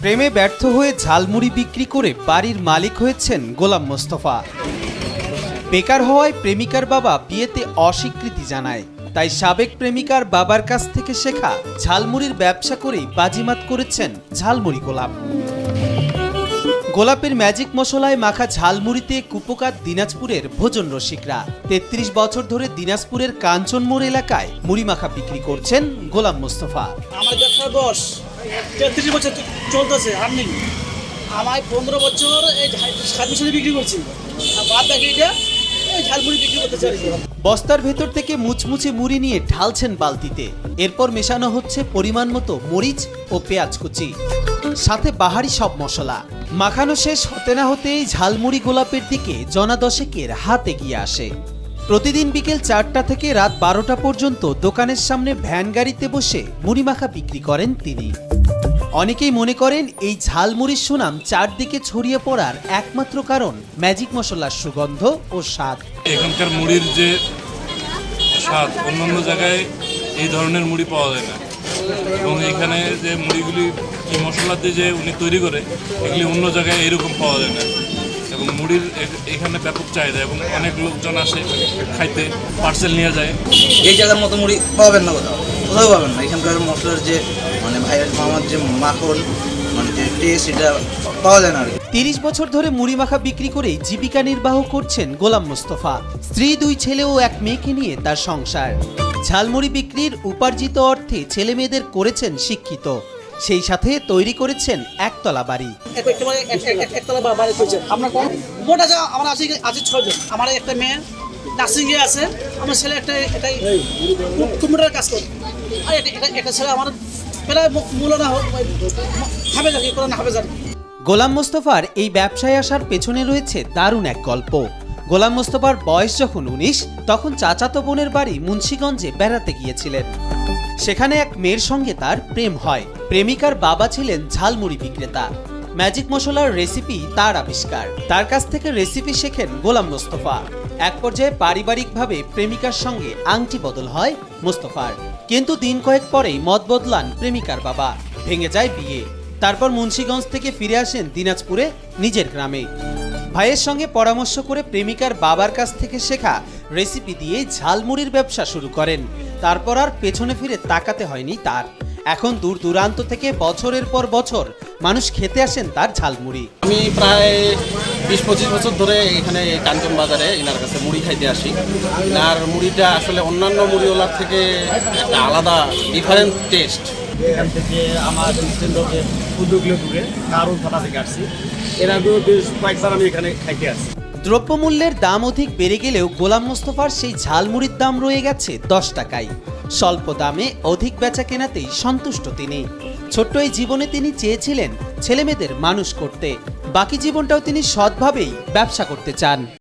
প্রেমে ব্যর্থ হয়ে ঝালমুড়ি বিক্রি করে বাড়ির মালিক হয়েছেন গোলাম মোস্তফা। বেকার হওয়ায় প্রেমিকার বাবা বিয়েতে অস্বীকৃতি জানায়, তাই সাবেক প্রেমিকার বাবার কাছ থেকে শেখা ঝালমুড়ির ব্যবসা করেই বাজিমাত করেছেন ঝালমুড়ি গোলাপ। গোলাপের ম্যাজিক মশলায় মাখা ঝালমুড়িতে কুপোকাত দিনাজপুরের ভোজন রসিকরা। ৩৩ বছর ধরে দিনাজপুরের কাঞ্চনমোড় এলাকায় মুড়ি মাখা বিক্রি করছেন গোলাম মোস্তফা। আমার ব্যবসার বয়স ৩৩ বছর চলতেছে, আর্নিং আমার ১৫ বছর এই সার্ভিসে বিক্রি করছি, আর বাদ বাকিটা এই ঝালমুড়ি বিক্রি করতে চাই। বস্তার ভেতর থেকে মুচমুচে মুড়ি নিয়ে ঢালছেন বালতিতে, এরপর মেশানো হচ্ছে পরিমাণ মতো মরিচ ও পেঁয়াজ কুচি, সাথে বাহারি সব মশলা। মাখানো শেষ হতে না হতেই ঝালমুড়ি গোলাপের দিকে জনা দশেকের হাত এগিয়ে আসে। প্রতিদিন বিকেল ৪টা থেকে রাত ১২টা পর্যন্ত দোকানের সামনে ভ্যান গাড়িতে বসে মুড়ি মাখা বিক্রি করেন তিনি। অনেকেই মনে করেন এই ঝালমুড়ির সুনাম চারদিকে ছড়িয়ে পড়ার একমাত্র কারণ ম্যাজিক মশলার সুগন্ধ ও স্বাদ। এখানকার মুড়ির যে স্বাদ অন্যান্য জায়গায় এই ধরনের মুড়ি পাওয়া যায় না, এবং এখানে যে মুড়িগুলি কি মশলা দিয়ে যে উনি তৈরি করে এগুলি অন্য জায়গায় এরকম পাওয়া যায় না, এবং মুড়ির এখানে ব্যাপক চাহিদা এবং অনেক লোকজন আসে খাইতে, পার্সেল নিয়ে যায়। এই জায়গার মতো মুড়ি পাবেন না, কোথাও পাবেন না। এখানকার মশলার যে ভাইয়ের মামার যে মাখন যে টেস্ট, এটা পাওয়া যায় না। ৩০ বছর ধরে মুড়ি মাখা বিক্রি করে জীবিকা নির্বাহ করছেন গোলাম মোস্তফা। স্ত্রী, ২ ছেলে ও ১ মেয়েকে নিয়ে তার সংসার। ঝালমুড়ি বিক্রির উপার্জিত অর্থে ছেলে মেয়েদের করেছেন শিক্ষিত, সেই সাথে তৈরি করেছেন একতলা বাড়ি। একতলা বাড়ি করেছে আপনার মোট আছে, আমার আছে ৬ জন। আমার একটা মেয়ে নার্সিংয়ে আছে, আমার ছেলে একটা কম্পিউটারের কাজ করে, আর একটা ছেলে আমার প্রায় মূল্য না হবে যাকে করে না হবে যাকে। গোলাম মোস্তফার এই ব্যবসায় আসার পেছনে রয়েছে দারুণ এক গল্প। গোলাম মোস্তফার বয়স যখন ১৯, তখন চাচাতো বোনের বাড়ি মুন্সিগঞ্জে বেড়াতে গিয়েছিলেন। সেখানে এক মেয়ের সঙ্গে তার প্রেম হয়। প্রেমিকার বাবা ছিলেন ঝালমুড়ি বিক্রেতা। ম্যাজিক মশলার রেসিপি তার আবিষ্কার। তার কাছ থেকে রেসিপি শেখেন গোলাম মোস্তফা। এক পর্যায়ে পারিবারিকভাবে প্রেমিকার সঙ্গে আংটি বদল হয় মোস্তফার, কিন্তু দিন কয়েক পরেই মত বদলান প্রেমিকার বাবা, ভেঙে যায় বিয়ে। তারপর মুন্সিগঞ্জ থেকে ফিরে আসেন দিনাজপুরে নিজের গ্রামে। ভাইয়ের সঙ্গে পরামর্শ করে প্রেমিকার বাবার কাছ থেকে শেখা রেসিপি দিয়ে ঝালমুড়ির ব্যবসা শুরু করেন। তারপর আর পেছনে ফিরে তাকাতে হয়নি তার। এখন দূর দূরান্ত থেকে বছরের পর বছর মানুষ খেতে আসেন তার ঝালমুড়ি। আমি প্রায় ২০-২৫ বছর ধরে এখানে কাঞ্চন বাজারে এনার কাছে মুড়ি খাইতে আসি। এনার মুড়িটা আসলে অন্যান্য মুড়িওয়ালার থেকে একটা আলাদা ডিফারেন্ট টেস্ট। এখান থেকে আমার যে উদ্যোগগুলো দূরে কারণ থানা থেকে আসছি, এর আগেও বেশ কয়েকবার আমি এখানে খাইতে আসছি। দ্রব্যমূল্যের দাম অধিক বেড়ে গেলেও গোলাম মোস্তফার সেই ঝালমুড়ির দাম রয়ে গেছে ১০ টাকায়। স্বল্প দামে অধিক বেচা কেনাতেই সন্তুষ্ট তিনি। ছোট্ট এই জীবনে তিনি চেয়েছিলেন ছেলেমেয়েদের মানুষ করতে, বাকি জীবনটাও তিনি সৎভাবেই ব্যবসা করতে চান।